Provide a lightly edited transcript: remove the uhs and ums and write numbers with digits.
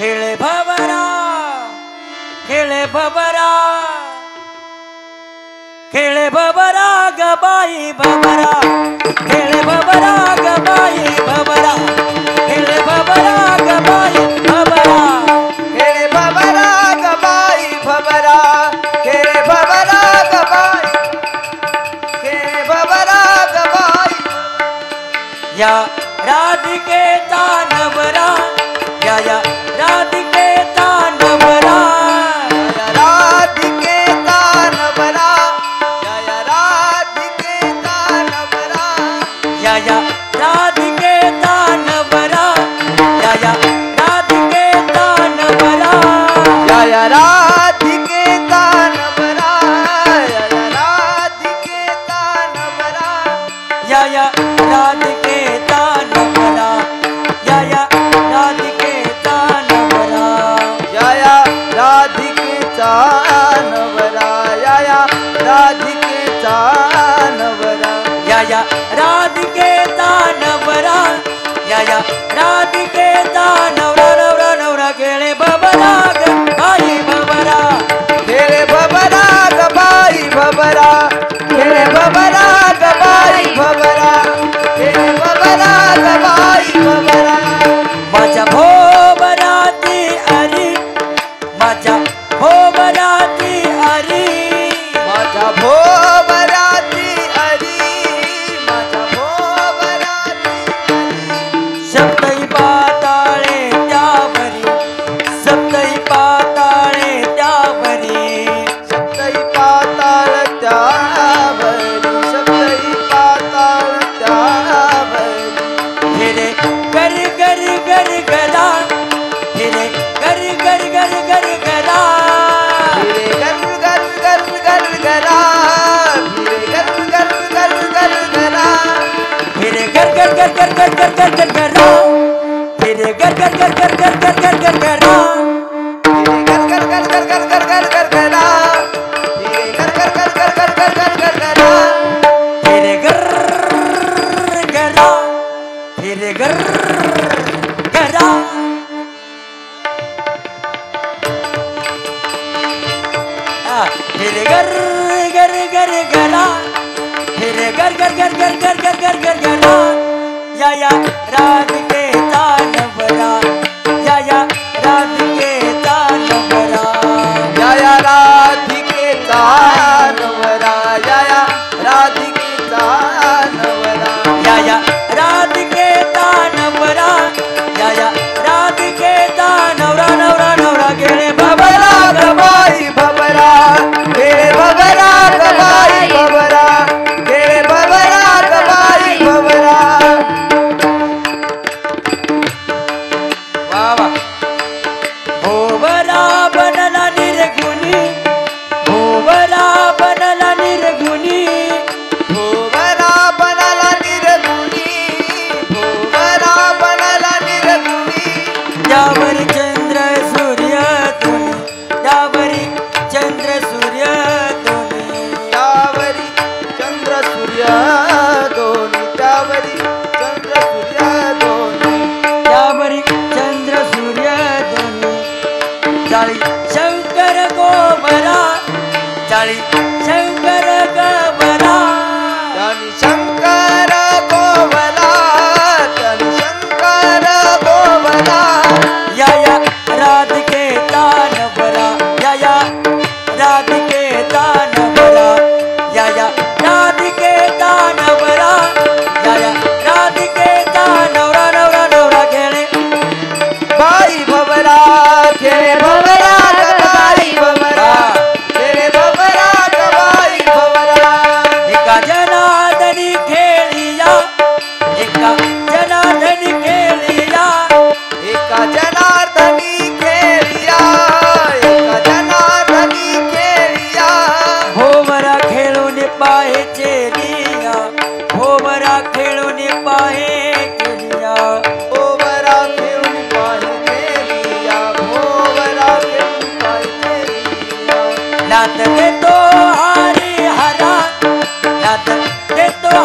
खेळे भवरा खेळे भवरा खेळे भवरा गबाई भवरा खेळे भवरा गबाई भवरा खेळे भवरा गबाई भवरा खेळे भवरा गबाई भवरा खेळे भवरा गबाई खेळे भवरा गबाई या राधिकेचा नवरा या राधिकेचा नवरा राधिकेचा नवरा राधिकेचा नवरा या राधिकेचा नवरा या राधिकेचा नवरा या राधिकेचा नवरा राधिकेचा नवरा या राधिकेचा नवरा या राधिकेचा नवरा या राधिकेचा नवरा या राधिकेचा नवरा या राधिकेचा नवरा या राधिकेचा नवरा नवरा नवरा खेळे भवरा गबाई भवरा खेळे भवरा गबाई भवरा खेळे भवरा गबाई भवरा खेळे भवरा गबाई भवरा माझ्या भोवराची अरी माझ्या भोवराची अरी माझ्या भोवराची अरी माझ्या भोवराची सप्तही पाताळे त्यावरी सप्तही पाताळे त्यावरी सप्तही पाताळ त्यावरी सप्तही पाताळ त्यावरी फिरे गर गर गर गरा फिरे गर गर गर गर गरा फिरे गर गर गर गर गरा फिरे गर गर गर गर गरा फिरे गर गर गर गर गर गर गर गर गरा फिरे गर गर गर गर गर गर गर गर गरा फिरे गर गर गर गर गर गर गर गर गरा फिरे गर गर गर गर गर गर गर गर गरा फिरे गर गरा फिरे गर गरा फिरे गर गर गर गरा फिरे गर गर गर गर गर गर गर गर गरा या राधिकेचा नवरा या राधिकेचा नवरा या राधिकेचा नवरा या राधिकेचा नवरा या राधिकेचा नवरा या राधिकेचा नवरा नवरा नवरा खेळे भवरा गबाई भवरा खेळे भवरा गबाई भवरा खेळे भवरा गबाई भवरा वा वा भोवरा बनला निर्गुणी भोवरा बनला निर्गुणी भोवरा बनला निर्गुणी भोवरा बनला निर्गुणी यावरी चंद्र सूर्य दोन्ही यावरी चंद्र सूर्य दोन्ही त्यावरी चंद्र सूर्य दोन्ही त्यावरी चंद्र सूर्य दोन्ही यावरी चंद्र सूर्य दोन्ही जाळी शंकर गोबरा जाळी शंकर गोबरा त्यानी शंकर गोवला त्यानी शंकर गोवला या राधिकेचा नवरा या राधिकेचा नवरा या राधिकेचा नवरा या राधिकेचा नवरा नवरा नवरा खेळे बाई भवरा खेळे भवरा गबाई भवरा खेळे भवरा गबाई भवरा एका जनार्दनी खेळिया एका जनार्दनी खेळिया एका जनार्दनी खेळिया एका जनार्दनी खेळिया भोवरा खेळून पाहे चेलिया भोवरा खेळून पाहे केलिया भोवरा खेळून पाहि खेळिया भोवरा खेळून पाहि खेळिया नात देतो हरी हरा नात देतो